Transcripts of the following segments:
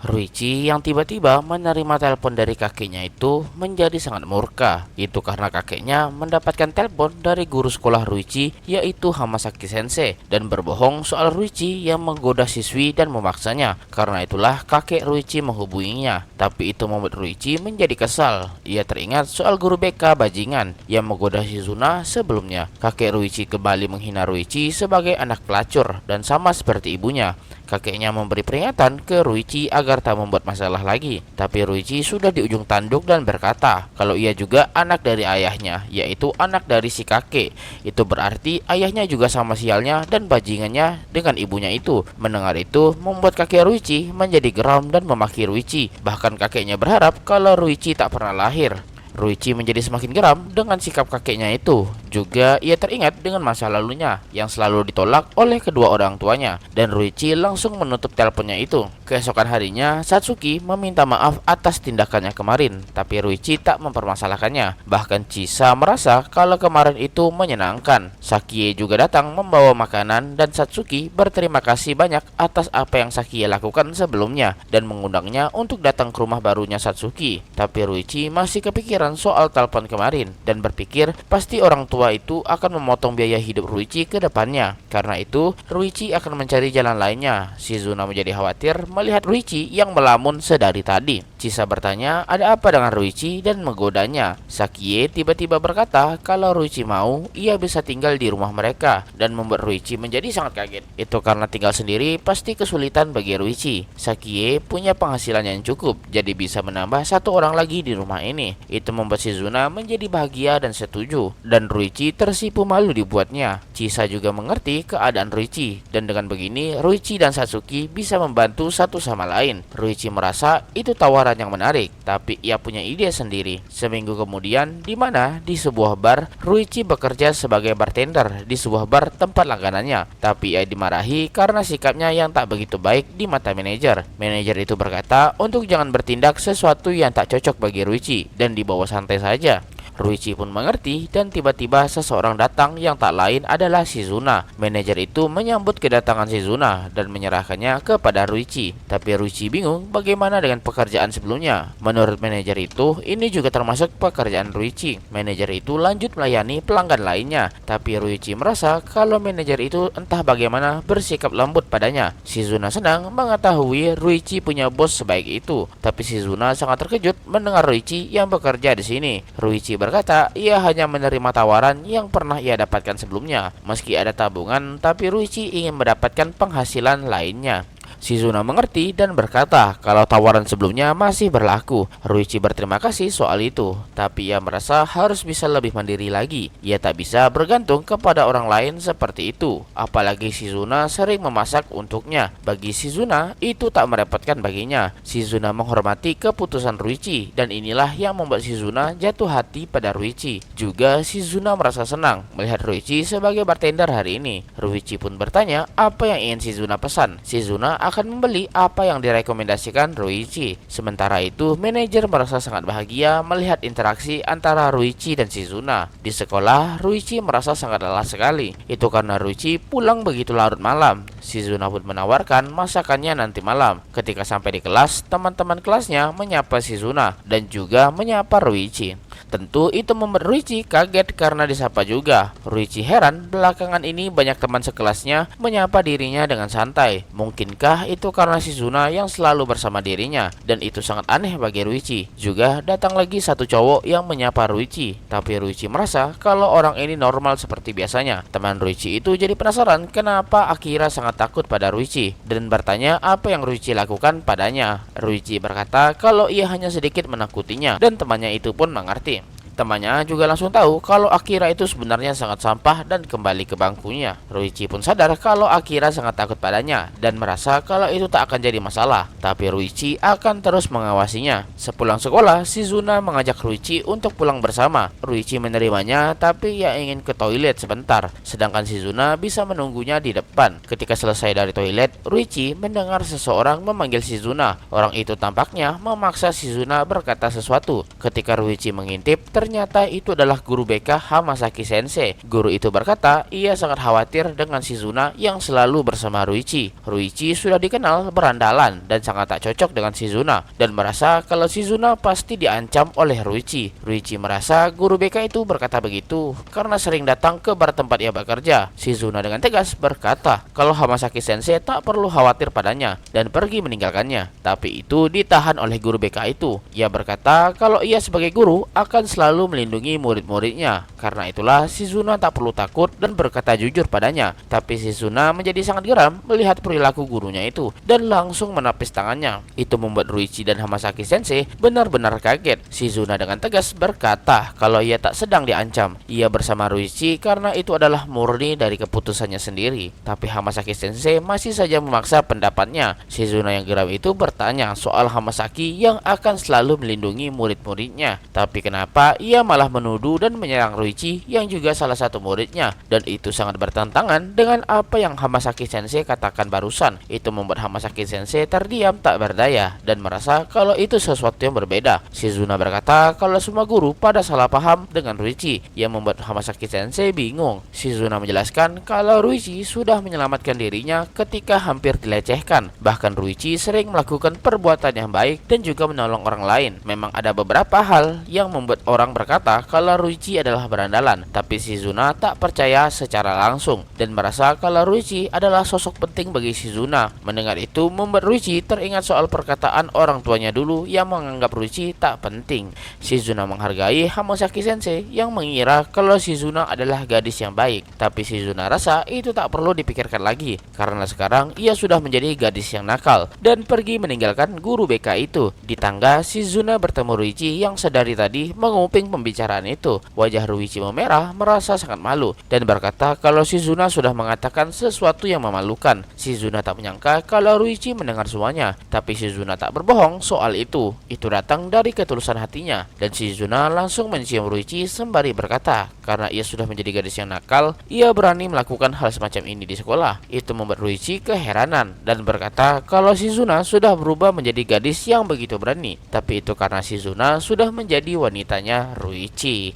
Ruichi yang tiba-tiba menerima telepon dari kakeknya itu menjadi sangat murka. Itu karena kakeknya mendapatkan telepon dari guru sekolah Ruichi, yaitu Hamasaki Sensei, dan berbohong soal Ruichi yang menggoda siswi dan memaksanya. Karena itulah kakek Ruichi menghubunginya. Tapi itu membuat Ruichi menjadi kesal. Ia teringat soal guru BK bajingan yang menggoda Shizuna sebelumnya. Kakek Ruichi kembali menghina Ruichi sebagai anak pelacur dan sama seperti ibunya. Kakeknya memberi peringatan ke Ruichi agar tak membuat masalah lagi. Tapi Ruichi sudah di ujung tanduk dan berkata kalau ia juga anak dari ayahnya, yaitu anak dari si kakek. Itu berarti ayahnya juga sama sialnya dan bajingannya dengan ibunya itu. Mendengar itu membuat kakek Ruichi menjadi geram dan memaki Ruichi. Bahkan kakeknya berharap kalau Ruichi tak pernah lahir. Ruichi menjadi semakin geram dengan sikap kakeknya itu. Juga ia teringat dengan masa lalunya yang selalu ditolak oleh kedua orang tuanya, dan Ruichi langsung menutup teleponnya itu. Keesokan harinya, Satsuki meminta maaf atas tindakannya kemarin, tapi Ruichi tak mempermasalahkannya. Bahkan Chisa merasa kalau kemarin itu menyenangkan. Sakie juga datang membawa makanan dan Satsuki berterima kasih banyak atas apa yang Sakie lakukan sebelumnya dan mengundangnya untuk datang ke rumah barunya Satsuki. Tapi Ruichi masih kepikiran soal telepon kemarin dan berpikir pasti orang tua itu akan memotong biaya hidup Ruichi ke depannya. Karena itu, Ruichi akan mencari jalan lainnya. Shizuna menjadi khawatir melihat Ruichi yang melamun sedari tadi. Chisa bertanya ada apa dengan Ruichi dan menggodanya. Sakie tiba-tiba berkata kalau Ruichi mau, ia bisa tinggal di rumah mereka dan membuat Ruichi menjadi sangat kaget. Itu karena tinggal sendiri pasti kesulitan bagi Ruichi. Sakie punya penghasilan yang cukup, jadi bisa menambah satu orang lagi di rumah ini. Itu membuat Shizuna menjadi bahagia dan setuju, dan Ruichi tersipu malu dibuatnya. Chisa juga mengerti keadaan Ruichi, dan dengan begini Ruichi dan Satsuki bisa membantu satu sama lain. Ruichi merasa itu tawaran yang menarik, tapi ia punya ide sendiri. Seminggu kemudian, di sebuah bar, Ruichi bekerja sebagai bartender di sebuah bar tempat langganannya, tapi ia dimarahi karena sikapnya yang tak begitu baik di mata manajer. Manajer itu berkata untuk jangan bertindak sesuatu yang tak cocok bagi Ruichi dan dibawa santai saja. Ruichi pun mengerti dan tiba-tiba seseorang datang yang tak lain adalah Shizuna. Manajer itu menyambut kedatangan Shizuna dan menyerahkannya kepada Ruichi. Tapi Ruichi bingung bagaimana dengan pekerjaan sebelumnya. Menurut manajer itu, ini juga termasuk pekerjaan Ruichi. Manajer itu lanjut melayani pelanggan lainnya. Tapi Ruichi merasa kalau manajer itu entah bagaimana bersikap lembut padanya. Shizuna senang mengetahui Ruichi punya bos sebaik itu. Tapi Shizuna sangat terkejut mendengar Ruichi yang bekerja di sini. Ruichi berkata ia hanya menerima tawaran yang pernah ia dapatkan sebelumnya. Meski ada tabungan, tapi Ruichi ingin mendapatkan penghasilan lainnya. Shizuna mengerti dan berkata kalau tawaran sebelumnya masih berlaku. Ruichi berterima kasih soal itu, tapi ia merasa harus bisa lebih mandiri lagi. Ia tak bisa bergantung kepada orang lain seperti itu. Apalagi Shizuna sering memasak untuknya. Bagi Shizuna, itu tak merepotkan baginya. Shizuna menghormati keputusan Ruichi, dan inilah yang membuat Shizuna jatuh hati pada Ruichi. Juga Shizuna merasa senang melihat Ruichi sebagai bartender hari ini. Ruichi pun bertanya apa yang ingin Shizuna pesan. Shizuna akan membeli apa yang direkomendasikan Ruichi. Sementara itu, manajer merasa sangat bahagia melihat interaksi antara Ruichi dan Shizuna. Di sekolah, Ruichi merasa sangat lelah sekali. Itu karena Ruichi pulang begitu larut malam. Shizuna pun menawarkan masakannya nanti malam. Ketika sampai di kelas, teman-teman kelasnya menyapa Shizuna dan juga menyapa Ruichi. Tentu itu membuat Ruichi kaget karena disapa juga. Ruichi heran belakangan ini banyak teman sekelasnya menyapa dirinya dengan santai. Mungkinkah itu karena Shizuna yang selalu bersama dirinya? Dan itu sangat aneh bagi Ruichi. Juga datang lagi satu cowok yang menyapa Ruichi. Tapi Ruichi merasa kalau orang ini normal seperti biasanya. Teman Ruichi itu jadi penasaran kenapa Akira sangat takut pada Ruichi dan bertanya apa yang Ruichi lakukan padanya. Ruichi berkata kalau ia hanya sedikit menakutinya dan temannya itu pun mengerti. Temannya juga langsung tahu kalau Akira itu sebenarnya sangat sampah dan kembali ke bangkunya. Ruichi pun sadar kalau Akira sangat takut padanya dan merasa kalau itu tak akan jadi masalah. Tapi Ruichi akan terus mengawasinya. Sepulang sekolah, Shizuna mengajak Ruichi untuk pulang bersama. Ruichi menerimanya, tapi ia ingin ke toilet sebentar, sedangkan Shizuna bisa menunggunya di depan. Ketika selesai dari toilet, Ruichi mendengar seseorang memanggil Shizuna. Orang itu tampaknya memaksa Shizuna berkata sesuatu. Ketika Ruichi mengintip, ternyata itu adalah guru BK Hamasaki Sensei. Guru itu berkata ia sangat khawatir dengan Shizuna yang selalu bersama Ruichi. Ruichi sudah dikenal berandalan dan sangat tak cocok dengan Shizuna dan merasa kalau Shizuna pasti diancam oleh Ruichi. Ruichi merasa guru BK itu berkata begitu karena sering datang ke bar tempat ia bekerja. Shizuna dengan tegas berkata kalau Hamasaki Sensei tak perlu khawatir padanya dan pergi meninggalkannya. Tapi itu ditahan oleh guru BK itu. Ia berkata kalau ia sebagai guru akan selalu melindungi murid-muridnya. Karena itulah Shizuna tak perlu takut dan berkata jujur padanya. Tapi Shizuna menjadi sangat geram melihat perilaku gurunya itu dan langsung menepis tangannya. Itu membuat Ruichi dan Hamasaki Sensei benar-benar kaget. Shizuna dengan tegas berkata kalau ia tak sedang diancam. Ia bersama Ruichi karena itu adalah murni dari keputusannya sendiri. Tapi Hamasaki Sensei masih saja memaksa pendapatnya. Shizuna yang geram itu bertanya soal Hamasaki yang akan selalu melindungi murid-muridnya. Tapi kenapa ia malah menuduh dan menyerang Ruichi yang juga salah satu muridnya? Dan itu sangat bertentangan dengan apa yang Hamasaki Sensei katakan barusan. Itu membuat Hamasaki Sensei terdiam tak berdaya dan merasa kalau itu sesuatu yang berbeda. Shizuna berkata kalau semua guru pada salah paham dengan Ruichi yang membuat Hamasaki Sensei bingung. Shizuna menjelaskan kalau Ruichi sudah menyelamatkan dirinya ketika hampir dilecehkan. Bahkan Ruichi sering melakukan perbuatan yang baik dan juga menolong orang lain. Memang ada beberapa hal yang membuat orang berkata kalau Ruichi adalah berandalan, tapi Shizuna tak percaya secara langsung dan merasa kalau Ruichi adalah sosok penting bagi Shizuna. Mendengar itu membuat Ruichi teringat soal perkataan orang tuanya dulu yang menganggap Ruichi tak penting. Shizuna menghargai Hamasaki Sensei yang mengira kalau Shizuna adalah gadis yang baik, tapi Shizuna rasa itu tak perlu dipikirkan lagi karena sekarang ia sudah menjadi gadis yang nakal dan pergi meninggalkan guru BK itu. Di tangga, Shizuna bertemu Ruichi yang sedari tadi menguping pembicaraan itu. Wajah Ruichi memerah, merasa sangat malu dan berkata kalau Shizuna sudah mengatakan sesuatu yang memalukan. Shizuna tak menyangka kalau Ruichi mendengar semuanya, tapi Shizuna tak berbohong soal itu. Itu datang dari ketulusan hatinya dan Shizuna langsung mencium Ruichi sembari berkata karena ia sudah menjadi gadis yang nakal, ia berani melakukan hal semacam ini di sekolah. Itu membuat Ruichi keheranan dan berkata kalau Shizuna sudah berubah menjadi gadis yang begitu berani. Tapi itu karena Shizuna sudah menjadi wanitanya Ruichi.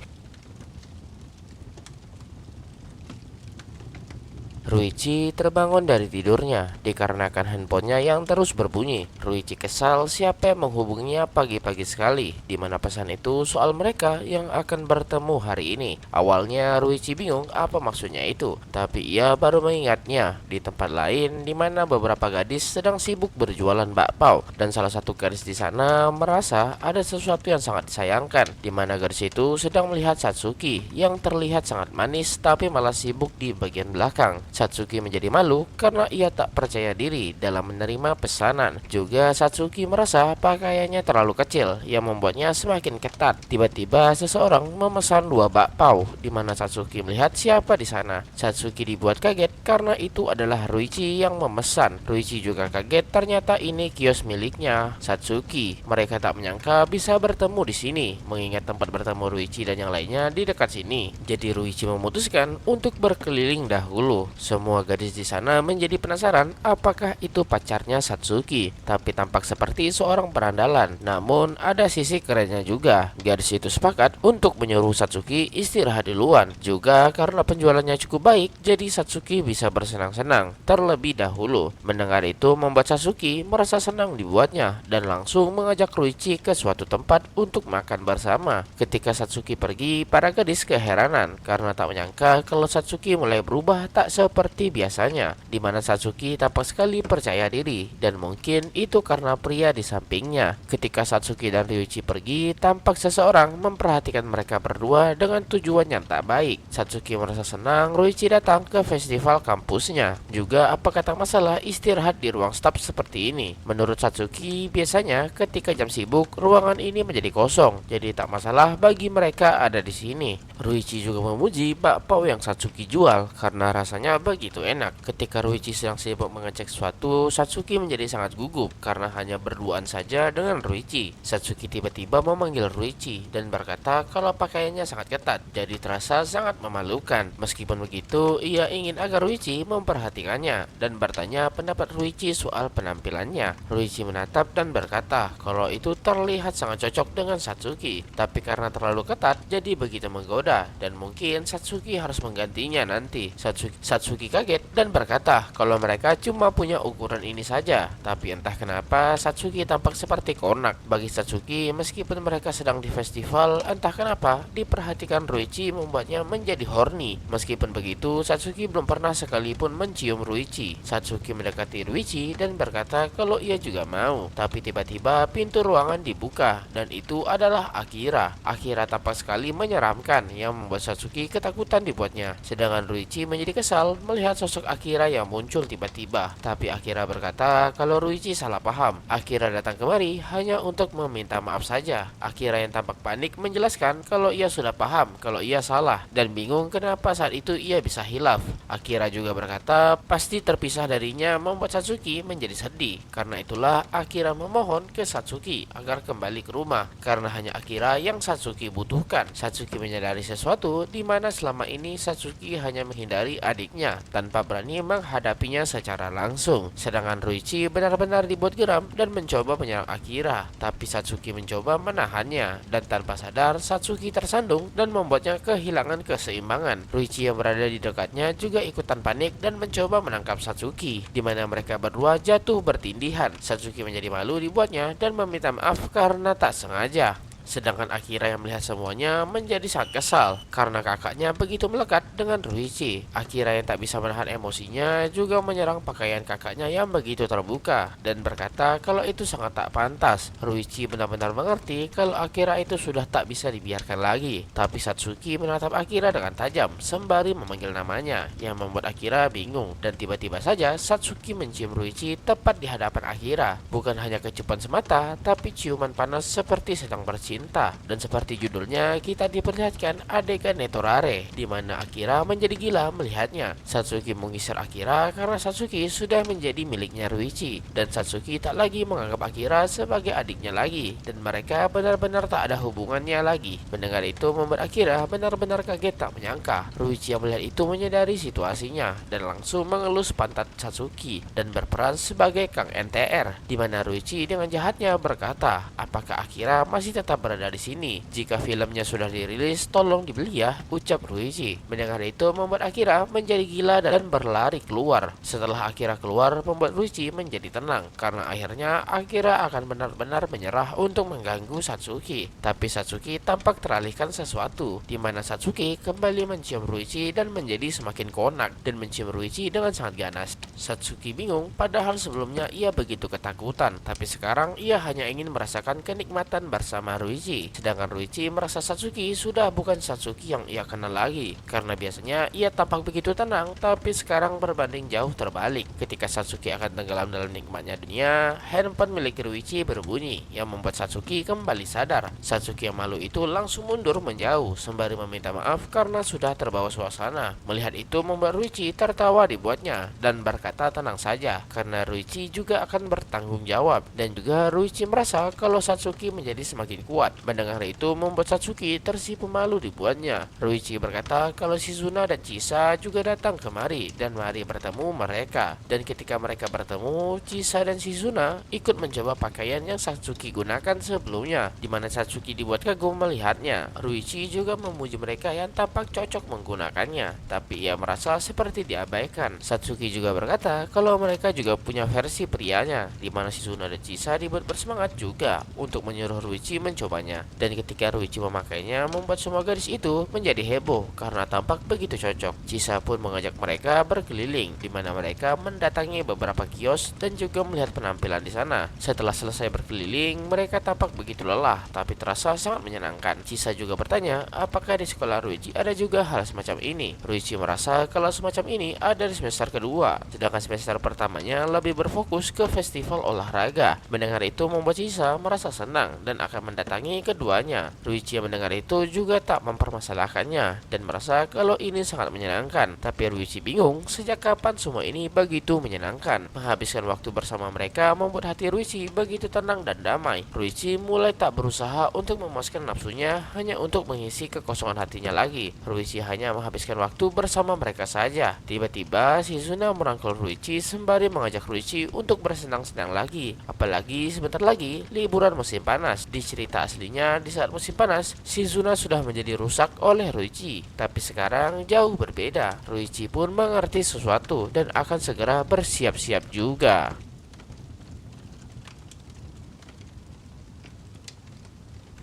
Ruichi terbangun dari tidurnya dikarenakan handphonenya yang terus berbunyi. Ruichi kesal siapa yang menghubunginya pagi-pagi sekali, di mana pesan itu soal mereka yang akan bertemu hari ini. Awalnya Ruichi bingung apa maksudnya itu, tapi ia baru mengingatnya di tempat lain di mana beberapa gadis sedang sibuk berjualan bakpao dan salah satu gadis di sana merasa ada sesuatu yang sangat disayangkan, di mana gadis itu sedang melihat Satsuki yang terlihat sangat manis tapi malah sibuk di bagian belakang. Satsuki menjadi malu karena ia tak percaya diri dalam menerima pesanan. Juga Satsuki merasa pakaiannya terlalu kecil yang membuatnya semakin ketat. Tiba-tiba seseorang memesan 2 bakpao, di mana Satsuki melihat siapa di sana. Satsuki dibuat kaget karena itu adalah Ruichi yang memesan. Ruichi juga kaget ternyata ini kios miliknya Satsuki. Mereka tak menyangka bisa bertemu di sini, mengingat tempat bertemu Ruichi dan yang lainnya di dekat sini. Jadi Ruichi memutuskan untuk berkeliling dahulu. Semua gadis di sana menjadi penasaran apakah itu pacarnya Satsuki, tapi tampak seperti seorang berandalan. Namun ada sisi kerennya juga. Gadis itu sepakat untuk menyuruh Satsuki istirahat duluan. Juga karena penjualannya cukup baik, jadi Satsuki bisa bersenang-senang terlebih dahulu. Mendengar itu membuat Satsuki merasa senang dibuatnya dan langsung mengajak Ruichi ke suatu tempat untuk makan bersama. Ketika Satsuki pergi, para gadis keheranan karena tak menyangka kalau Satsuki mulai berubah tak seperti biasanya, di mana Satsuki tampak sekali percaya diri dan mungkin itu karena pria di sampingnya. Ketika Satsuki dan Ryuichi pergi, tampak seseorang memperhatikan mereka berdua dengan tujuan yang tak baik. Satsuki merasa senang Ryuichi datang ke festival kampusnya. Juga apakah tak masalah istirahat di ruang staf seperti ini? Menurut Satsuki, biasanya ketika jam sibuk ruangan ini menjadi kosong, jadi tak masalah bagi mereka ada di sini. Ryuichi juga memuji bakpao yang Satsuki jual karena rasanya begitu enak. Ketika Ruichi sedang sibuk mengecek sesuatu, Satsuki menjadi sangat gugup karena hanya berduaan saja dengan Ruichi. Satsuki tiba-tiba memanggil Ruichi dan berkata kalau pakaiannya sangat ketat, jadi terasa sangat memalukan. Meskipun begitu, ia ingin agar Ruichi memperhatikannya dan bertanya pendapat Ruichi soal penampilannya. Ruichi menatap dan berkata kalau itu terlihat sangat cocok dengan Satsuki, tapi karena terlalu ketat, jadi begitu menggoda dan mungkin Satsuki harus menggantinya nanti. Satsuki kaget dan berkata kalau mereka cuma punya ukuran ini saja. Tapi entah kenapa Satsuki tampak seperti konak. Bagi Satsuki, meskipun mereka sedang di festival, entah kenapa diperhatikan Ruichi membuatnya menjadi horny. Meskipun begitu, Satsuki belum pernah sekalipun mencium Ruichi. Satsuki mendekati Ruichi dan berkata kalau ia juga mau. Tapi tiba-tiba pintu ruangan dibuka dan itu adalah Akira. Akira tampak sekali menyeramkan yang membuat Satsuki ketakutan dibuatnya. Sedangkan Ruichi menjadi kesal melihat sosok Akira yang muncul tiba-tiba. Tapi Akira berkata kalau Ruichi salah paham. Akira datang kemari hanya untuk meminta maaf saja. Akira yang tampak panik menjelaskan kalau ia sudah paham kalau ia salah dan bingung kenapa saat itu ia bisa hilaf. Akira juga berkata pasti terpisah darinya membuat Satsuki menjadi sedih. Karena itulah Akira memohon ke Satsuki agar kembali ke rumah karena hanya Akira yang Satsuki butuhkan. Satsuki menyadari sesuatu di mana selama ini Satsuki hanya menghindari adiknya tanpa berani menghadapinya secara langsung. Sedangkan Ruichi benar-benar dibuat geram dan mencoba menyerang Akira, tapi Satsuki mencoba menahannya dan tanpa sadar Satsuki tersandung dan membuatnya kehilangan keseimbangan. Ruichi yang berada di dekatnya juga ikutan panik dan mencoba menangkap Satsuki, di mana mereka berdua jatuh bertindihan. Satsuki menjadi malu dibuatnya dan meminta maaf karena tak sengaja. Sedangkan Akira yang melihat semuanya menjadi sangat kesal karena kakaknya begitu melekat dengan Ruichi. Akira yang tak bisa menahan emosinya juga menyerang pakaian kakaknya yang begitu terbuka dan berkata kalau itu sangat tak pantas. Ruichi benar-benar mengerti kalau Akira itu sudah tak bisa dibiarkan lagi. Tapi Satsuki menatap Akira dengan tajam sembari memanggil namanya yang membuat Akira bingung. Dan tiba-tiba saja Satsuki mencium Ruichi tepat di hadapan Akira. Bukan hanya kecupan semata, tapi ciuman panas seperti sedang bercinta. Dan seperti judulnya, kita diperlihatkan adegan Netorare di mana Akira menjadi gila melihatnya. Satsuki mengusir Akira karena Satsuki sudah menjadi miliknya Ruichi dan Satsuki tak lagi menganggap Akira sebagai adiknya lagi dan mereka benar-benar tak ada hubungannya lagi. Mendengar itu membuat Akira benar-benar kaget tak menyangka. Ruichi yang melihat itu menyadari situasinya dan langsung mengelus pantat Satsuki dan berperan sebagai Kang NTR, di mana Ruichi dengan jahatnya berkata, apakah Akira masih tetap berada di sini? Jika filmnya sudah dirilis, tolong dibeli ya, ucap Ruichi. Mendengar itu membuat Akira menjadi gila dan berlari keluar. Setelah Akira keluar, membuat Ruichi menjadi tenang karena akhirnya Akira akan benar-benar menyerah untuk mengganggu Satsuki. Tapi Satsuki tampak teralihkan sesuatu, di mana Satsuki kembali mencium Ruichi dan menjadi semakin konak dan mencium Ruichi dengan sangat ganas. Satsuki bingung, padahal sebelumnya ia begitu ketakutan, tapi sekarang ia hanya ingin merasakan kenikmatan bersama Ruichi. Sedangkan Ruichi merasa Satsuki sudah bukan Satsuki yang ia kenal lagi, karena biasanya ia tampak begitu tenang, tapi sekarang berbanding jauh terbalik. Ketika Satsuki akan tenggelam dalam nikmatnya dunia, handphone milik Ruichi berbunyi yang membuat Satsuki kembali sadar. Satsuki yang malu itu langsung mundur menjauh sembari meminta maaf karena sudah terbawa suasana. Melihat itu membuat Ruichi tertawa dibuatnya dan berkata tenang saja karena Ruichi juga akan bertanggung jawab, dan juga Ruichi merasa kalau Satsuki menjadi semakin kuat. Mendengar itu membuat Satsuki tersipu malu dibuatnya. Ruichi berkata kalau Shizuna dan Chisa juga datang kemari dan mari bertemu mereka. Dan ketika mereka bertemu, Chisa dan Shizuna ikut mencoba pakaian yang Satsuki gunakan sebelumnya, di mana Satsuki dibuat kagum melihatnya. Ruichi juga memuji mereka yang tampak cocok menggunakannya, tapi ia merasa seperti diabaikan. Satsuki juga berkata kalau mereka juga punya versi prianya, di mana Shizuna dan Chisa dibuat bersemangat juga untuk menyuruh Ruichi mencobanya. Dan ketika Ruichi memakainya, membuat semua gadis itu menjadi heboh karena tampak begitu cocok. Chisa pun mengajak mereka berkeliling, di mana mereka mendatangi beberapa kios dan juga melihat penampilan di sana. Setelah selesai berkeliling, mereka tampak begitu lelah, tapi terasa sangat menyenangkan. Chisa juga bertanya, apakah di sekolah Ruichi ada juga hal semacam ini? Ruichi merasa kalau semacam ini ada di semester kedua, sedangkan semester pertamanya lebih berfokus ke festival olahraga. Mendengar itu membuat Chisa merasa senang dan akan mendatangi menghalangi keduanya. Ruichi yang mendengar itu juga tak mempermasalahkannya dan merasa kalau ini sangat menyenangkan. Tapi Ruichi bingung sejak kapan semua ini begitu menyenangkan. Menghabiskan waktu bersama mereka membuat hati Ruichi begitu tenang dan damai. Ruichi mulai tak berusaha untuk memuaskan nafsunya hanya untuk mengisi kekosongan hatinya lagi. Ruichi hanya menghabiskan waktu bersama mereka saja. Tiba-tiba Shizuna merangkul Ruichi sembari mengajak Ruichi untuk bersenang-senang lagi. Apalagi sebentar lagi liburan musim panas. Di cerita aslinya di saat musim panas, Shizuna sudah menjadi rusak oleh Ruichi. Tapi sekarang jauh berbeda. Ruichi pun mengerti sesuatu dan akan segera bersiap-siap juga.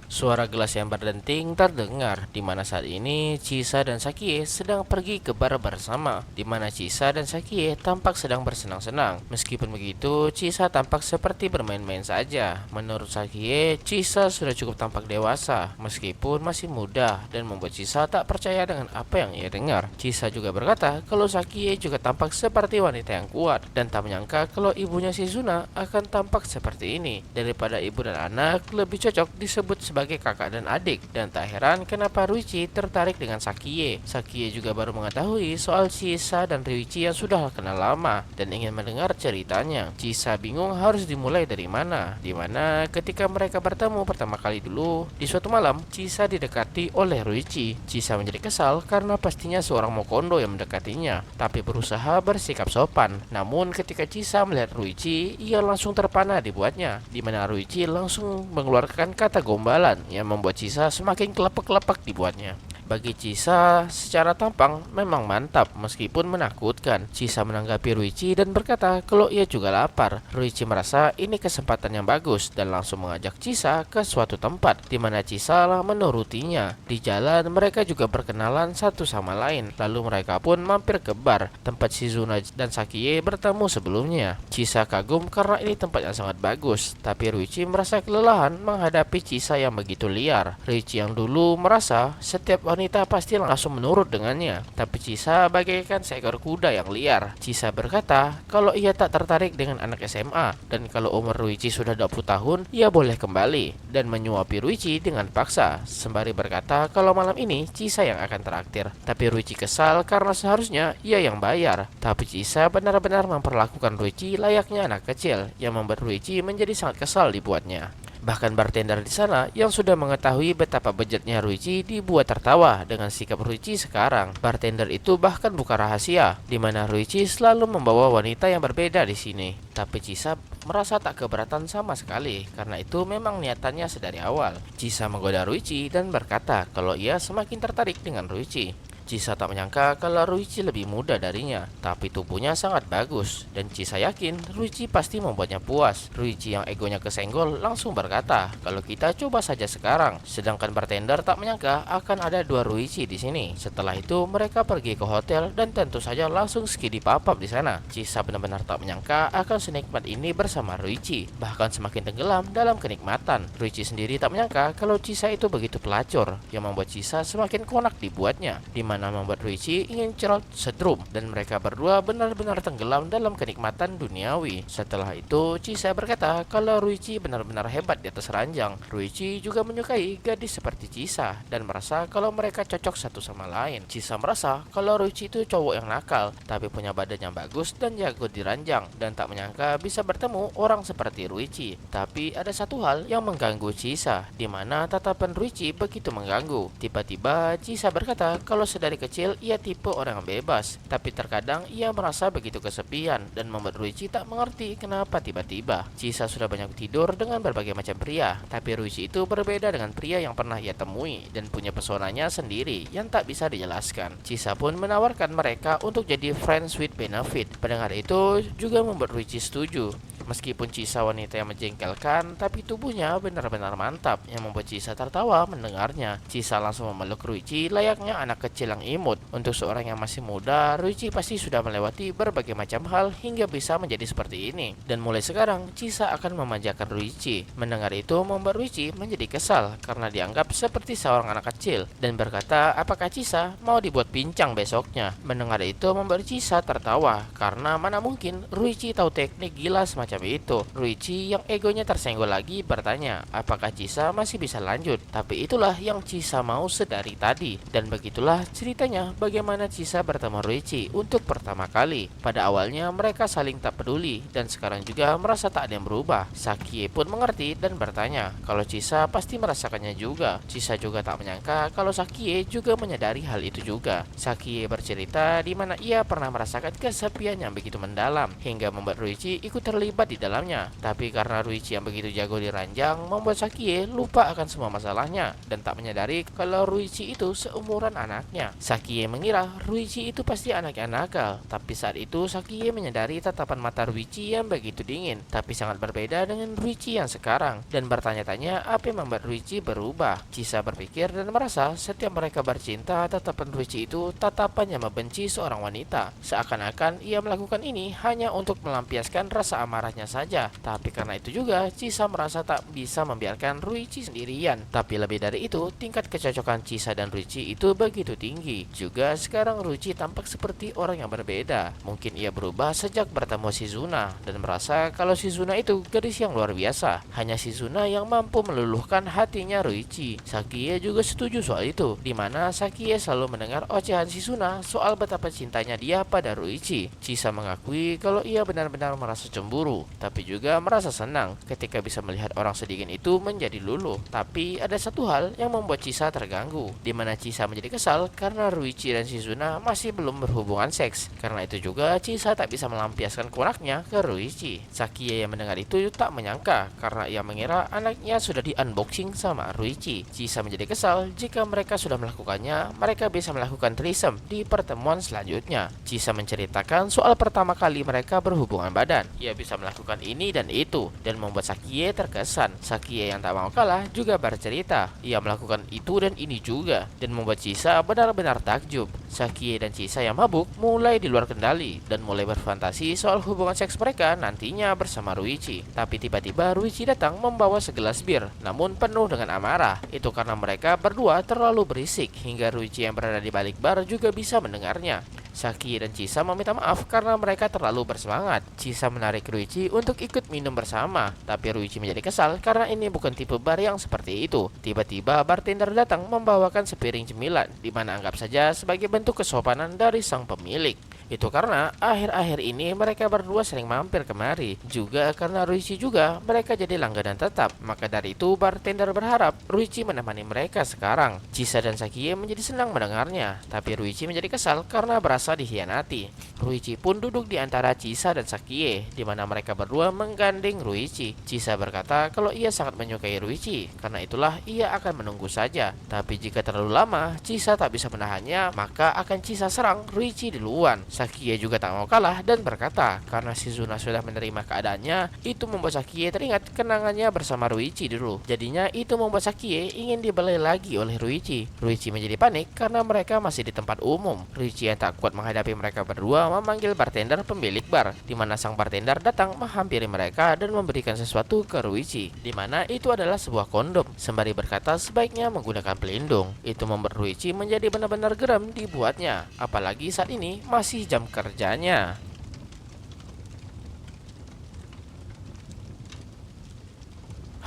Suara gelas yang berdenting terdengar, di mana saat ini Chisa dan Sakie sedang pergi ke bar bersama, di mana Chisa dan Sakie tampak sedang bersenang-senang. Meskipun begitu, Chisa tampak seperti bermain-main saja. Menurut Sakie, Chisa sudah cukup tampak dewasa, meskipun masih muda, dan membuat Chisa tak percaya dengan apa yang ia dengar. Chisa juga berkata kalau Sakie juga tampak seperti wanita yang kuat, dan tak menyangka kalau ibunya Shizuna akan tampak seperti ini. Daripada ibu dan anak, lebih cocok disebut sebagai kakak dan adik, dan tak heran kenapa Ruichi tertarik dengan Sakie. Sakie juga baru mengetahui soal Chisa dan Ruichi yang sudah kenal lama dan ingin mendengar ceritanya. Chisa bingung harus dimulai dari mana, dimana ketika mereka bertemu pertama kali dulu di suatu malam, Chisa didekati oleh Ruichi. Chisa menjadi kesal karena pastinya seorang Mokondo yang mendekatinya, tapi berusaha bersikap sopan. Namun ketika Chisa melihat Ruichi, ia langsung terpana dibuatnya, dimana Ruichi langsung mengeluarkan kata gombalan yang membuat Chisa semakin kelepek-kelepek dibuatnya. Bagi Chisa, secara tampang memang mantap meskipun menakutkan. Chisa menanggapi Ruichi dan berkata kalau ia juga lapar. Ruichi merasa ini kesempatan yang bagus dan langsung mengajak Chisa ke suatu tempat, di mana Chisa menurutinya. Di jalan mereka juga berkenalan satu sama lain. Lalu mereka pun mampir ke bar tempat Shizuna dan Sakie bertemu sebelumnya. Chisa kagum karena ini tempat yang sangat bagus, tapi Ruichi merasa kelelahan menghadapi Chisa yang begitu liar. Ruichi yang dulu merasa setiap wanita pasti langsung menurut dengannya, tapi Chisa bagaikan seekor kuda yang liar. Chisa berkata kalau ia tak tertarik dengan anak SMA, dan kalau umur Ruichi sudah 20 tahun, ia boleh kembali, dan menyuapi Ruichi dengan paksa, sembari berkata kalau malam ini Chisa yang akan traktir. Tapi Ruichi kesal karena seharusnya ia yang bayar, tapi Chisa benar-benar memperlakukan Ruichi layaknya anak kecil, yang membuat Ruichi menjadi sangat kesal dibuatnya. Bahkan bartender di sana yang sudah mengetahui betapa bejatnya Ruichi dibuat tertawa dengan sikap Ruichi sekarang. Bartender itu bahkan buka rahasia, di mana Ruichi selalu membawa wanita yang berbeda di sini. Tapi Chisa merasa tak keberatan sama sekali, karena itu memang niatannya sedari awal. Chisa menggoda Ruichi dan berkata kalau ia semakin tertarik dengan Ruichi. Chisa tak menyangka kalau Ruichi lebih muda darinya, tapi tubuhnya sangat bagus, dan Chisa yakin Ruichi pasti membuatnya puas. Ruichi yang egonya kesenggol langsung berkata kalau kita coba saja sekarang. Sedangkan bartender tak menyangka akan ada dua Ruichi di sini. Setelah itu mereka pergi ke hotel dan tentu saja langsung skidi papap di sana. Chisa benar-benar tak menyangka akan senikmat ini bersama Ruichi, bahkan semakin tenggelam dalam kenikmatan. Ruichi sendiri tak menyangka kalau Chisa itu begitu pelacur, yang membuat Chisa semakin konak dibuatnya, dimana membuat Ruichi ingin cerot sedrum, dan mereka berdua benar-benar tenggelam dalam kenikmatan duniawi. Setelah itu Chisa berkata kalau Ruichi benar-benar hebat di atas ranjang. Ruichi juga menyukai gadis seperti Chisa dan merasa kalau mereka cocok satu sama lain. Chisa merasa kalau Ruichi itu cowok yang nakal, tapi punya badan yang bagus dan jago di ranjang, dan tak menyangka bisa bertemu orang seperti Ruichi. Tapi ada satu hal yang mengganggu Chisa, di mana tatapan Ruichi begitu mengganggu. Tiba-tiba Chisa berkata kalau dari kecil ia tipe orang yang bebas, tapi terkadang ia merasa begitu kesepian, dan membuat Ruichi tak mengerti kenapa tiba-tiba. Chisa sudah banyak tidur dengan berbagai macam pria, tapi Ruichi itu berbeda dengan pria yang pernah ia temui dan punya pesonanya sendiri yang tak bisa dijelaskan. Chisa pun menawarkan mereka untuk jadi friends with benefit. Pendengar itu juga membuat Ruichi setuju. Meskipun Chisa wanita yang menjengkelkan, tapi tubuhnya benar-benar mantap, yang membuat Chisa tertawa mendengarnya. Chisa langsung memeluk Ruichi layaknya anak kecil yang imut. Untuk seorang yang masih muda, Ruichi pasti sudah melewati berbagai macam hal hingga bisa menjadi seperti ini. Dan mulai sekarang, Chisa akan memanjakan Ruichi. Mendengar itu membuat Ruichi menjadi kesal karena dianggap seperti seorang anak kecil, dan berkata apakah Chisa mau dibuat pincang besoknya. Mendengar itu membuat Chisa tertawa karena mana mungkin Ruichi tahu teknik gila semacam semacam itu. Ruichi yang egonya tersenggol lagi bertanya apakah Chisa masih bisa lanjut. Tapi itulah yang Chisa mau sedari tadi. Dan begitulah ceritanya bagaimana Chisa bertemu Ruichi untuk pertama kali. Pada awalnya mereka saling tak peduli dan sekarang juga merasa tak ada yang berubah. Sakie pun mengerti dan bertanya kalau Chisa pasti merasakannya juga. Chisa juga tak menyangka kalau Sakie juga menyadari hal itu juga. Sakie bercerita di mana ia pernah merasakan kesepian yang begitu mendalam hingga membuat Ruichi ikut terlibat di dalamnya. Tapi karena Ruichi yang begitu jago di ranjang membuat Sakie lupa akan semua masalahnya dan tak menyadari kalau Ruichi itu seumuran anaknya. Sakie mengira Ruichi itu pasti anaknya nakal, tapi saat itu Sakie menyadari tatapan mata Ruichi yang begitu dingin, tapi sangat berbeda dengan Ruichi yang sekarang dan bertanya-tanya apa yang membuat Ruichi berubah. Chisa berpikir dan merasa setiap mereka bercinta, tatapan Ruichi itu tatapan yang membenci seorang wanita. Seakan-akan ia melakukan ini hanya untuk melampiaskan rasa amarahnya saja. Tapi karena itu juga Chisa merasa tak bisa membiarkan Ruichi sendirian. Tapi lebih dari itu, tingkat kecocokan Chisa dan Ruichi itu begitu tinggi. Juga sekarang Ruichi tampak seperti orang yang berbeda. Mungkin ia berubah sejak bertemu Shizuna dan merasa kalau Shizuna itu gadis yang luar biasa. Hanya Shizuna yang mampu meluluhkan hatinya Ruichi. Sakie juga setuju soal itu, di mana Sakie selalu mendengar ocehan Shizuna soal betapa cintanya dia pada Ruichi. Chisa mengakui kalau ia benar-benar merasa cemburu, tapi juga merasa senang ketika bisa melihat orang sedingin itu menjadi luluh. Tapi ada satu hal yang membuat Chisa terganggu, di mana Chisa menjadi kesal karena Ruichi dan Shizuna masih belum berhubungan seks. Karena itu juga Chisa tak bisa melampiaskan koraknya ke Ruichi. Sakie yang mendengar itu tak menyangka karena ia mengira anaknya sudah di-unboxing sama Ruichi. Chisa menjadi kesal jika mereka sudah melakukannya, mereka bisa melakukan threesome di pertemuan selanjutnya. Chisa menceritakan soal pertama kali mereka berhubungan badan. Ia bisa melakukan ini dan itu dan membuat Sakie terkesan. Sakie yang tak mau kalah juga bercerita ia melakukan itu dan ini juga dan membuat Chisa benar-benar takjub. Sakie dan Chisa yang mabuk mulai di luar kendali dan mulai berfantasi soal hubungan seks mereka nantinya bersama Ruichi. Tapi tiba-tiba Ruichi datang membawa segelas bir, namun penuh dengan amarah. Itu karena mereka berdua terlalu berisik hingga Ruichi yang berada di balik bar juga bisa mendengarnya. Sakie dan Chisa meminta maaf karena mereka terlalu bersemangat. Chisa menarik Ruichi untuk ikut minum bersama, tapi Ruichi menjadi kesal karena ini bukan tipe bar yang seperti itu. Tiba-tiba bartender datang membawakan sepiring cemilan, di mana anggap saja sebagai bentuk kesopanan dari sang pemilik. Itu karena akhir-akhir ini mereka berdua sering mampir kemari. Juga karena Ruichi juga mereka jadi langganan tetap. Maka dari itu bartender berharap Ruichi menemani mereka sekarang. Chisa dan Sakie menjadi senang mendengarnya, tapi Ruichi menjadi kesal karena berasa dikhianati. Ruichi pun duduk di antara Chisa dan Sakie, di mana mereka berdua menggandeng Ruichi. Chisa berkata kalau ia sangat menyukai Ruichi, karena itulah ia akan menunggu saja. Tapi jika terlalu lama, Chisa tak bisa menahannya, maka akan Chisa serang Ruichi duluan. Sakie juga tak mau kalah dan berkata karena Shizuna sudah menerima keadaannya, itu membuat Sakie teringat kenangannya bersama Ruichi dulu. Jadinya itu membuat Sakie ingin dibelai lagi oleh Ruichi. Ruichi menjadi panik karena mereka masih di tempat umum. Ruichi yang tak kuat menghadapi mereka berdua memanggil bartender pemilik bar, di mana sang bartender datang menghampiri mereka dan memberikan sesuatu ke Ruichi, di mana itu adalah sebuah kondom, sembari berkata sebaiknya menggunakan pelindung. Itu membuat Ruichi menjadi benar-benar geram dibuatnya, apalagi saat ini masih jam kerjanya.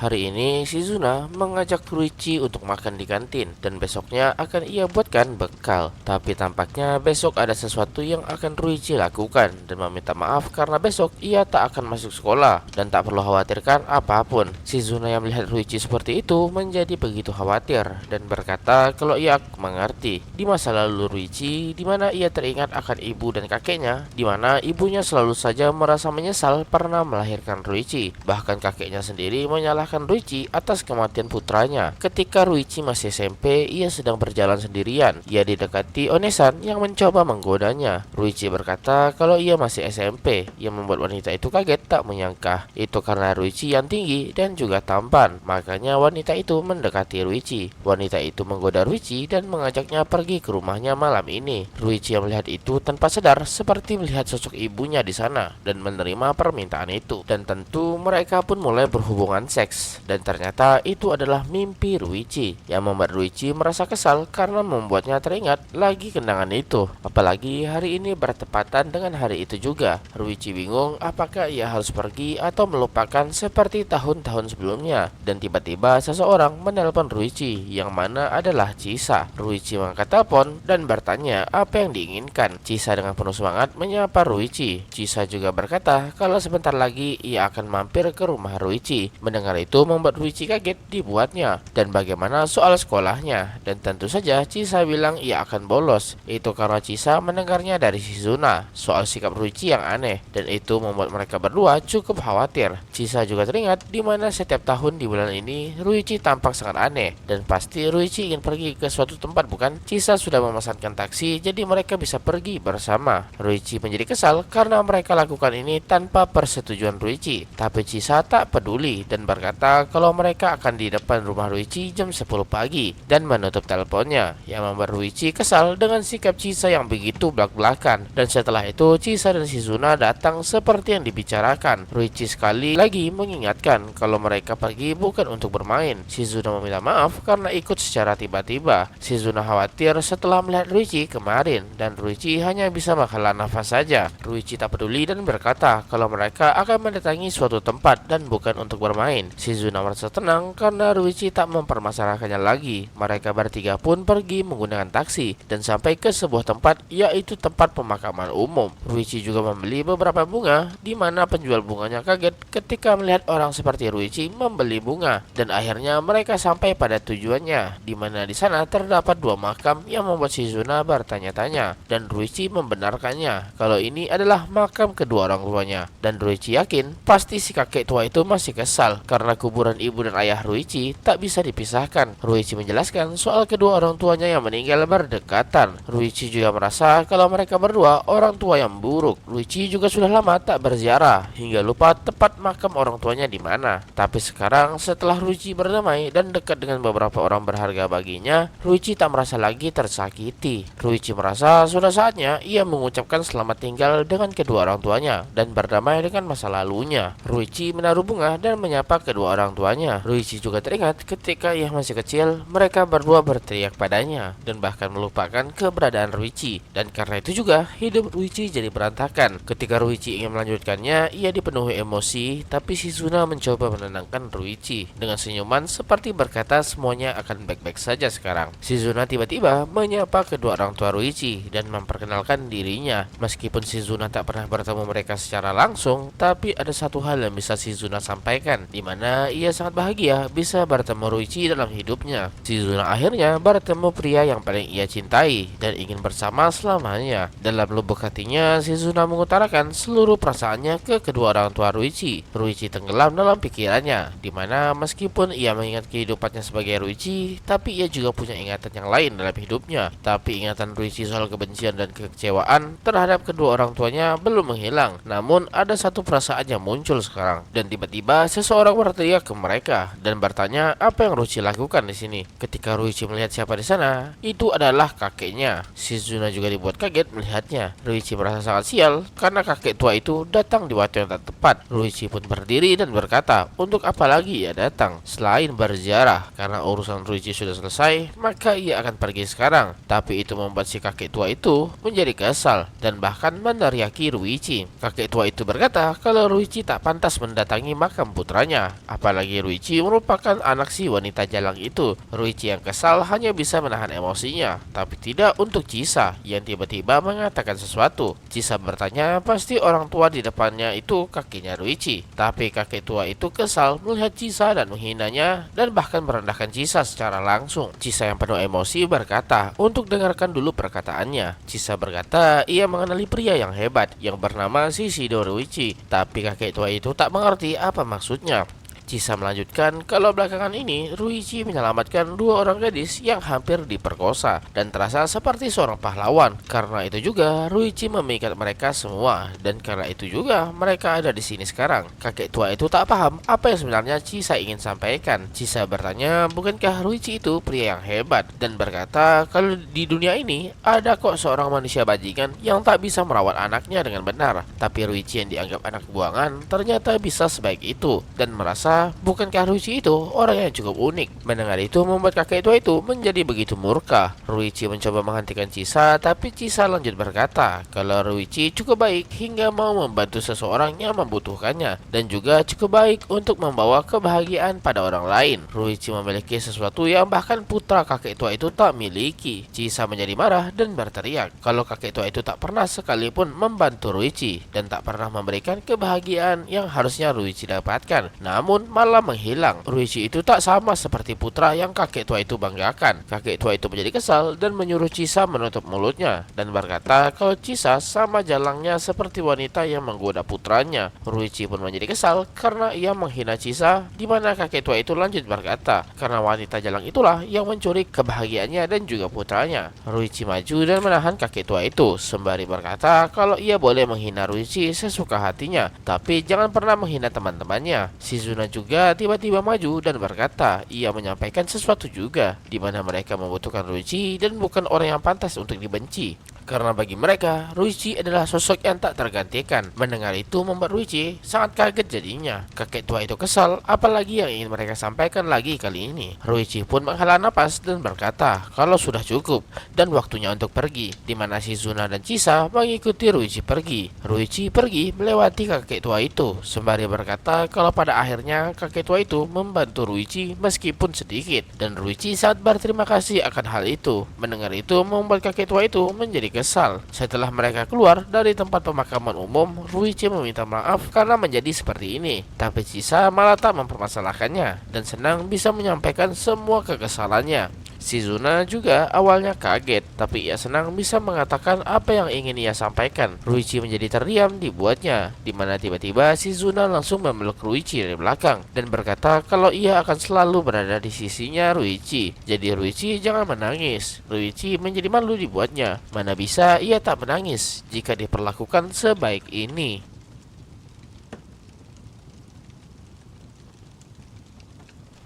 Hari ini Shizuna mengajak Ruichi untuk makan di kantin dan besoknya akan ia buatkan bekal. Tapi tampaknya besok ada sesuatu yang akan Ruichi lakukan dan meminta maaf karena besok ia tak akan masuk sekolah dan tak perlu khawatirkan apapun. Shizuna yang melihat Ruichi seperti itu menjadi begitu khawatir dan berkata kalau ia mengerti. Di masa lalu Ruichi, di mana ia teringat akan ibu dan kakeknya, di mana ibunya selalu saja merasa menyesal pernah melahirkan Ruichi. Bahkan kakeknya sendiri menyalahkan Ruichi atas kematian putranya. Ketika Ruichi masih SMP, ia sedang berjalan sendirian. Ia didekati Onesan yang mencoba menggodanya. Ruichi berkata kalau ia masih SMP, yang membuat wanita itu kaget tak menyangka. Itu karena Ruichi yang tinggi dan juga tampan. Makanya wanita itu mendekati Ruichi. Wanita itu menggoda Ruichi dan mengajaknya pergi ke rumahnya malam ini. Ruichi yang melihat itu tanpa sadar seperti melihat sosok ibunya di sana dan menerima permintaan itu. Dan tentu mereka pun mulai berhubungan seks. beres. Dan ternyata itu adalah mimpi Ruichi yang membuat Ruichi merasa kesal karena membuatnya teringat lagi kenangan itu. Apalagi hari ini bertepatan dengan hari itu juga. Ruichi bingung apakah ia harus pergi atau melupakan seperti tahun-tahun sebelumnya. Dan tiba-tiba seseorang menelpon Ruichi yang mana adalah Chisa. Ruichi mengangkat telepon dan bertanya apa yang diinginkan. Chisa dengan penuh semangat menyapa Ruichi. Chisa juga berkata kalau sebentar lagi ia akan mampir ke rumah Ruichi. Mendengar itu membuat Ruichi kaget dibuatnya. Dan bagaimana soal sekolahnya? Dan tentu saja Chisa bilang ia akan bolos. Itu karena Chisa mendengarnya dari Shizuna soal sikap Ruichi yang aneh. Dan itu membuat mereka berdua cukup khawatir. Chisa juga teringat di mana setiap tahun di bulan ini Ruichi tampak sangat aneh. Dan pasti Ruichi ingin pergi ke suatu tempat, bukan? Chisa sudah memesankan taksi jadi mereka bisa pergi bersama. Ruichi menjadi kesal karena mereka lakukan ini tanpa persetujuan Ruichi. Tapi Chisa tak peduli dan berkata kalau mereka akan di depan rumah Ruichi jam 10 pagi dan menutup teleponnya, yang membuat Ruichi kesal dengan sikap Chisa yang begitu belak-belakan. Dan setelah itu Chisa dan Shizuna datang seperti yang dibicarakan. Ruichi sekali lagi mengingatkan kalau mereka pergi bukan untuk bermain. Shizuna meminta maaf karena ikut secara tiba-tiba. Shizuna khawatir setelah melihat Ruichi kemarin dan Ruichi hanya bisa menghela nafas saja. Ruichi tak peduli dan berkata kalau mereka akan mendatangi suatu tempat dan bukan untuk bermain. Shizuna merasa tenang karena Ruichi tak mempermasalahkannya lagi. Mereka bertiga pun pergi menggunakan taksi dan sampai ke sebuah tempat, yaitu tempat pemakaman umum. Ruichi juga membeli beberapa bunga, di mana penjual bunganya kaget ketika melihat orang seperti Ruichi membeli bunga. Dan akhirnya mereka sampai pada tujuannya, di mana di sana terdapat dua makam yang membuat Shizuna bertanya-tanya. Dan Ruichi membenarkannya kalau ini adalah makam kedua orang tuanya. Dan Ruichi yakin pasti si kakek tua itu masih kesal karena kuburan ibu dan ayah Ruichi tak bisa dipisahkan. Ruichi menjelaskan soal kedua orang tuanya yang meninggal berdekatan. Ruichi juga merasa kalau mereka berdua orang tua yang buruk. Ruichi juga sudah lama tak berziarah hingga lupa tepat makam orang tuanya di mana. Tapi sekarang setelah Ruichi berdamai dan dekat dengan beberapa orang berharga baginya, Ruichi tak merasa lagi tersakiti. Ruichi merasa sudah saatnya ia mengucapkan selamat tinggal dengan kedua orang tuanya dan berdamai dengan masa lalunya. Ruichi menaruh bunga dan menyapa kedua orang tuanya. Ruichi juga teringat ketika ia masih kecil, mereka berdua berteriak padanya dan bahkan melupakan keberadaan Ruichi. Dan karena itu juga hidup Ruichi jadi berantakan. Ketika Ruichi ingin melanjutkannya, ia dipenuhi emosi, tapi Shizuna mencoba menenangkan Ruichi dengan senyuman seperti berkata semuanya akan baik-baik saja sekarang. Shizuna tiba-tiba menyapa kedua orang tua Ruichi dan memperkenalkan dirinya. Meskipun Shizuna tak pernah bertemu mereka secara langsung, tapi ada satu hal yang bisa Shizuna sampaikan, di mana ia sangat bahagia bisa bertemu Ruichi dalam hidupnya. Shizuna akhirnya bertemu pria yang paling ia cintai dan ingin bersama selamanya. Dalam lubuk hatinya, Shizuna mengutarakan seluruh perasaannya ke kedua orang tua Ruichi. Ruichi tenggelam dalam pikirannya, di mana meskipun ia mengingat kehidupannya sebagai Ruichi, tapi ia juga punya ingatan yang lain dalam hidupnya. Tapi ingatan Ruichi soal kebencian dan kekecewaan terhadap kedua orang tuanya belum menghilang. Namun ada satu perasaan yang muncul sekarang. Dan tiba-tiba seseorang berteriak ke mereka dan bertanya apa yang Ruichi lakukan di sini. Ketika Ruichi melihat siapa di sana, itu adalah kakeknya. Shizuna juga dibuat kaget melihatnya. Ruichi merasa sangat sial karena kakek tua itu datang di waktu yang tak tepat. Ruichi pun berdiri dan berkata, untuk apa lagi ia datang selain berziarah? Karena urusan Ruichi sudah selesai, maka ia akan pergi sekarang. Tapi itu membuat si kakek tua itu menjadi kesal dan bahkan meneriaki Ruichi. Kakek tua itu berkata kalau Ruichi tak pantas mendatangi makam putranya, apalagi Ruichi merupakan anak si wanita jalang itu. Ruichi yang kesal hanya bisa menahan emosinya, tapi tidak untuk Chisa yang tiba-tiba mengatakan sesuatu. Chisa bertanya pasti orang tua di depannya itu kakeknya Ruichi. Tapi kakek tua itu kesal melihat Chisa dan menghinanya dan bahkan merendahkan Chisa secara langsung. Chisa yang penuh emosi berkata untuk dengarkan dulu perkataannya. Chisa berkata ia mengenali pria yang hebat yang bernama Shishido Ruichi, tapi kakek tua itu tak mengerti apa maksudnya. Chisa melanjutkan kalau belakangan ini Ruichi menyelamatkan dua orang gadis yang hampir diperkosa dan terasa seperti seorang pahlawan. Karena itu juga Ruichi memikat mereka semua dan karena itu juga mereka ada di sini sekarang. Kakek tua itu tak paham apa yang sebenarnya Chisa ingin sampaikan. Chisa bertanya bukankah Ruichi itu pria yang hebat dan berkata kalau di dunia ini ada kok seorang manusia bajingan yang tak bisa merawat anaknya dengan benar. Tapi Ruichi yang dianggap anak buangan ternyata bisa sebaik itu dan merasa berkata, bukankah Ruichi itu orang yang cukup unik? Mendengar itu membuat kakek tua itu menjadi begitu murka. Ruichi mencoba menghentikan Chisa, tapi Chisa lanjut berkata kalau Ruichi cukup baik hingga mau membantu seseorang yang membutuhkannya, dan juga cukup baik untuk membawa kebahagiaan pada orang lain. Ruichi memiliki sesuatu yang bahkan putra kakek tua itu tak miliki. Chisa menjadi marah dan berteriak kalau kakek tua itu tak pernah sekalipun membantu Ruichi dan tak pernah memberikan kebahagiaan yang harusnya Ruichi dapatkan, namun malah menghilang. Ruichi itu tak sama seperti putra yang kakek tua itu banggakan. Kakek tua itu menjadi kesal dan menyuruh Chisa menutup mulutnya dan berkata kalau Chisa sama jalangnya seperti wanita yang menggoda putranya. Ruichi pun menjadi kesal karena ia menghina Chisa, di mana kakek tua itu lanjut berkata karena wanita jalang itulah yang mencuri kebahagiaannya dan juga putranya. Ruichi maju dan menahan kakek tua itu sembari berkata kalau ia boleh menghina Ruichi sesuka hatinya, tapi jangan pernah menghina teman-temannya. Shizuna juga tiba-tiba maju dan berkata ia menyampaikan sesuatu juga, di mana mereka membutuhkan Ruichi dan bukan orang yang pantas untuk dibenci. Karena bagi mereka, Ruichi adalah sosok yang tak tergantikan. Mendengar itu membuat Ruichi sangat kaget jadinya. Kakek tua itu kesal, apalagi yang ingin mereka sampaikan lagi kali ini. Ruichi pun menghela napas dan berkata kalau sudah cukup dan waktunya untuk pergi, di mana Shizuna dan Chisa mengikuti Ruichi pergi. Ruichi pergi melewati kakek tua itu, sembari berkata kalau pada akhirnya kakek tua itu membantu Ruichi meskipun sedikit, dan Ruichi sangat berterima kasih akan hal itu. Mendengar itu membuat kakek tua itu menjadi kesal. Setelah mereka keluar dari tempat pemakaman umum, Ruichi meminta maaf karena menjadi seperti ini. Tapi Chisa malah tak mempermasalahkannya dan senang bisa menyampaikan semua kekesalannya. Shizuna juga awalnya kaget, tapi ia senang bisa mengatakan apa yang ingin ia sampaikan. Ruichi menjadi terdiam dibuatnya, di mana tiba-tiba Shizuna langsung memeluk Ruichi dari belakang dan berkata kalau ia akan selalu berada di sisinya Ruichi. Jadi Ruichi jangan menangis. Ruichi menjadi malu dibuatnya. Mana bisa ia tak menangis jika diperlakukan sebaik ini.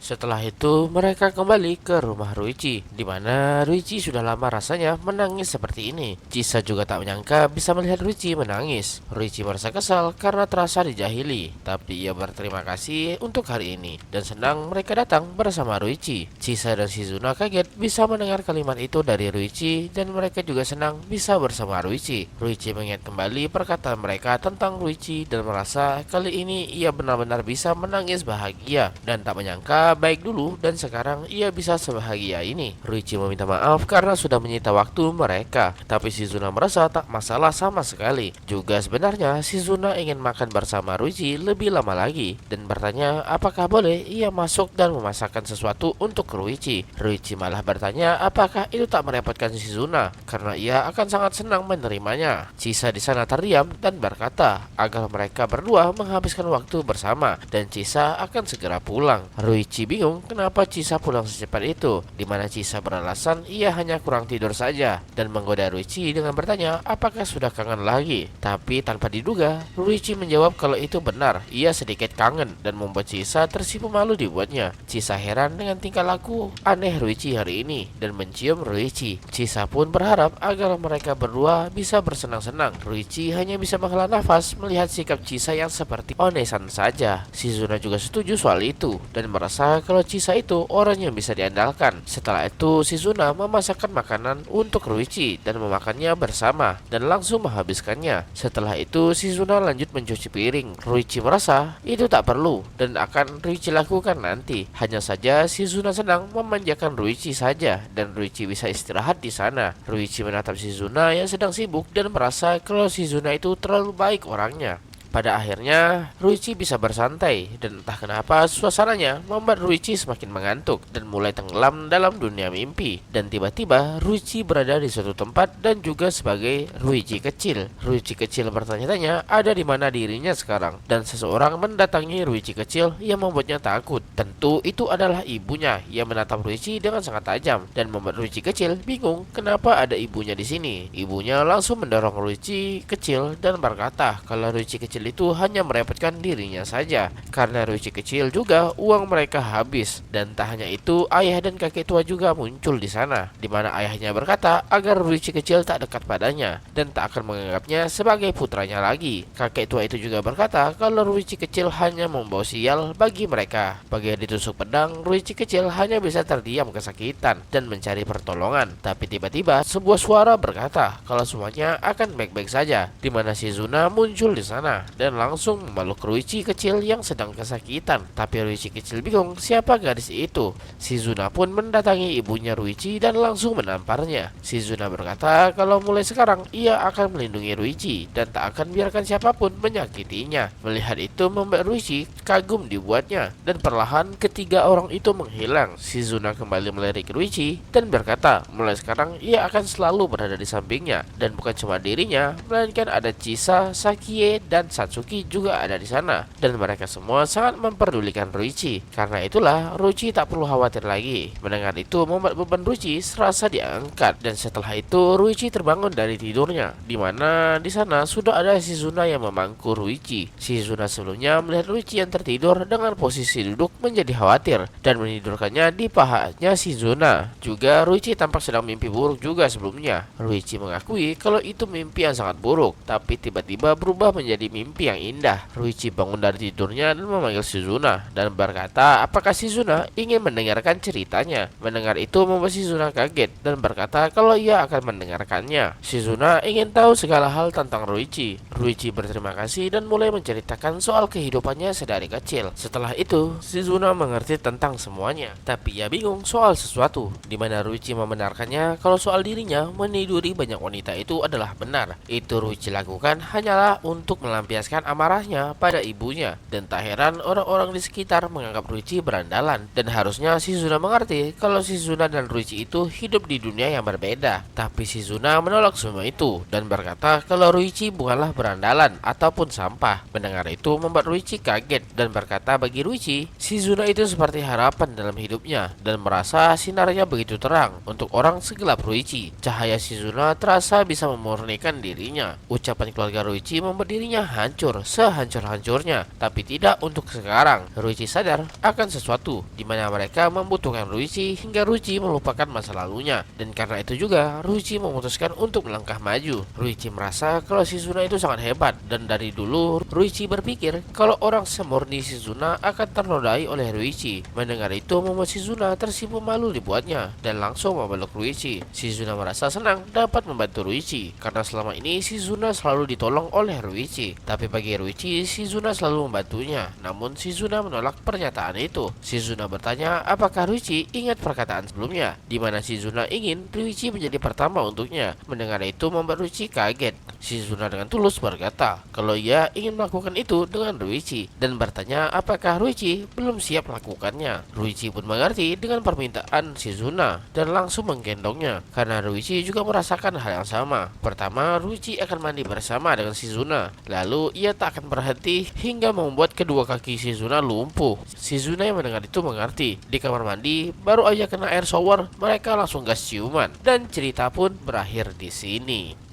Setelah itu, mereka kembali ke rumah Ruichi, di mana Ruichi sudah lama rasanya menangis seperti ini. Chisa juga tak menyangka bisa melihat Ruichi menangis. Ruichi merasa kesal karena terasa dijahili, tapi ia berterima kasih untuk hari ini dan senang mereka datang bersama Ruichi. Chisa dan Shizuna kaget bisa mendengar kalimat itu dari Ruichi dan mereka juga senang bisa bersama Ruichi. Ruichi mengingat kembali perkataan mereka tentang Ruichi dan merasa kali ini ia benar-benar bisa menangis bahagia dan tak menyangka baik dulu dan sekarang ia bisa sebahagia ini. Ruichi meminta maaf karena sudah menyita waktu mereka, tapi Shizuna merasa tak masalah sama sekali. Juga sebenarnya Shizuna ingin makan bersama Ruichi lebih lama lagi dan bertanya apakah boleh ia masuk dan memasakkan sesuatu untuk Ruichi. Ruichi malah bertanya apakah itu tak merepotkan Shizuna karena ia akan sangat senang menerimanya. Chisa di sana terdiam dan berkata agar mereka berdua menghabiskan waktu bersama dan Chisa akan segera pulang. Ruichi bingung kenapa Chisa pulang secepat itu, di mana Chisa beralasan ia hanya kurang tidur saja dan menggoda Ruichi dengan bertanya apakah sudah kangen lagi. Tapi tanpa diduga, Ruichi menjawab kalau itu benar, ia sedikit kangen dan membuat Chisa tersipu malu dibuatnya. Chisa heran dengan tingkah laku aneh Ruichi hari ini dan mencium Ruichi. Chisa pun berharap agar mereka berdua bisa bersenang-senang. Ruichi hanya bisa menghela nafas melihat sikap Chisa yang seperti onesan saja. Shizuna juga setuju soal itu dan merasa kalau Chisa itu orang yang bisa diandalkan. Setelah itu Shizuna memasakkan makanan untuk Ruichi dan memakannya bersama dan langsung menghabiskannya. Setelah itu Shizuna lanjut mencuci piring. Ruichi merasa itu tak perlu dan akan Ruichi lakukan nanti. Hanya saja Shizuna senang memanjakan Ruichi saja dan Ruichi bisa istirahat di sana. Ruichi menatap Shizuna yang sedang sibuk dan merasa kalau Shizuna itu terlalu baik orangnya. Pada akhirnya, Ruichi bisa bersantai dan entah kenapa suasananya membuat Ruichi semakin mengantuk dan mulai tenggelam dalam dunia mimpi. Dan tiba-tiba Ruichi berada di suatu tempat dan juga sebagai Ruichi kecil. Ruichi kecil bertanya-tanya ada di mana dirinya sekarang dan seseorang mendatangi Ruichi kecil yang membuatnya takut. Tentu itu adalah ibunya yang menatap Ruichi dengan sangat tajam dan membuat Ruichi kecil bingung kenapa ada ibunya di sini. Ibunya langsung mendorong Ruichi kecil dan berkata kalau Ruichi kecil kecil itu hanya merepotkan dirinya saja, karena Ruichi kecil juga uang mereka habis. Dan tak hanya itu, ayah dan kakek tua juga muncul di sana, di mana ayahnya berkata agar Ruichi kecil tak dekat padanya dan tak akan menganggapnya sebagai putranya lagi. Kakek tua itu juga berkata kalau Ruichi kecil hanya membawa sial bagi mereka. Bagian ditusuk pedang, Ruichi kecil hanya bisa terdiam kesakitan dan mencari pertolongan. Tapi tiba-tiba sebuah suara berkata kalau semuanya akan baik-baik saja, di mana Shizuna muncul di sana dan langsung memeluk Ruichi kecil yang sedang kesakitan. Tapi Ruichi kecil bingung siapa gadis itu. Shizuna pun mendatangi ibunya Ruichi dan langsung menamparnya. Shizuna berkata kalau mulai sekarang ia akan melindungi Ruichi dan tak akan biarkan siapapun menyakitinya. Melihat itu membuat Ruichi kagum dibuatnya dan perlahan ketiga orang itu menghilang. Shizuna kembali melirik Ruichi dan berkata mulai sekarang ia akan selalu berada di sampingnya, dan bukan cuma dirinya melainkan ada Chisa, Sakie, dan Satsuki juga ada di sana, dan mereka semua sangat memperdulikan Ruichi. Karena itulah Ruichi tak perlu khawatir lagi. Mendengar itu membuat beban Ruichi serasa diangkat, dan setelah itu Ruichi terbangun dari tidurnya, di mana di sana sudah ada Shizuna yang memangku Ruichi. Shizuna sebelumnya melihat Ruichi yang tertidur dengan posisi duduk menjadi khawatir dan menidurkannya di pahanya Shizuna. Juga Ruichi tampak sedang mimpi buruk juga sebelumnya. Ruichi mengakui kalau itu mimpi yang sangat buruk, tapi tiba-tiba berubah menjadi mimpi yang indah. Ruichi bangun dari tidurnya dan memanggil Shizuna dan berkata apakah Shizuna ingin mendengarkan ceritanya. Mendengar itu membuat Shizuna kaget dan berkata kalau ia akan mendengarkannya. Shizuna ingin tahu segala hal tentang Ruichi. Ruichi berterima kasih dan mulai menceritakan soal kehidupannya sedari kecil. Setelah itu Shizuna mengerti tentang semuanya, tapi ia bingung soal sesuatu, di mana Ruichi membenarkannya kalau soal dirinya meniduri banyak wanita itu adalah benar. Itu Ruichi lakukan hanyalah untuk melampiaskan amarahnya pada ibunya, dan tak heran orang-orang di sekitar menganggap Ruichi berandalan. Dan harusnya Shizuna mengerti kalau Shizuna dan Ruichi itu hidup di dunia yang berbeda. Tapi Shizuna menolak semua itu dan berkata kalau Ruichi bukanlah berandalan ataupun sampah. Mendengar itu membuat Ruichi kaget dan berkata bagi Ruichi, Shizuna itu seperti harapan dalam hidupnya dan merasa sinarnya begitu terang untuk orang segelap Ruichi. Cahaya Shizuna terasa bisa memurnikan dirinya. Ucapan keluarga Ruichi membuat dirinya hancur sehancur-hancurnya, tapi tidak untuk sekarang. Ruichi sadar akan sesuatu, di mana mereka membutuhkan Ruichi hingga Ruichi melupakan masa lalunya, dan karena itu juga Ruichi memutuskan untuk melangkah maju. Ruichi merasa kalau Shizuna itu sangat hebat, dan dari dulu Ruichi berpikir kalau orang semurni Shizuna akan ternodai oleh Ruichi. Mendengar itu membuat Shizuna tersipu malu dibuatnya dan langsung memeluk Ruichi. Shizuna merasa senang dapat membantu Ruichi karena selama ini Shizuna selalu ditolong oleh Ruichi. Tapi bagi Ruichi, Shizuna selalu membantunya. Namun Shizuna menolak pernyataan itu. Shizuna bertanya apakah Ruichi ingat perkataan sebelumnya, di mana Shizuna ingin Ruichi menjadi pertama untuknya. Mendengar itu membuat Ruichi kaget. Shizuna dengan tulus berkata kalau ia ingin melakukan itu dengan Ruichi dan bertanya apakah Ruichi belum siap melakukannya. Ruichi pun mengerti dengan permintaan Shizuna dan langsung menggendongnya karena Ruichi juga merasakan hal yang sama. Pertama, Ruichi akan mandi bersama dengan Shizuna, lalu ia tak akan berhenti hingga membuat kedua kaki Shizuna lumpuh. Shizuna yang mendengar itu mengerti. Di kamar mandi baru aja kena air shower, mereka langsung gas ciuman dan cerita pun berakhir di sini.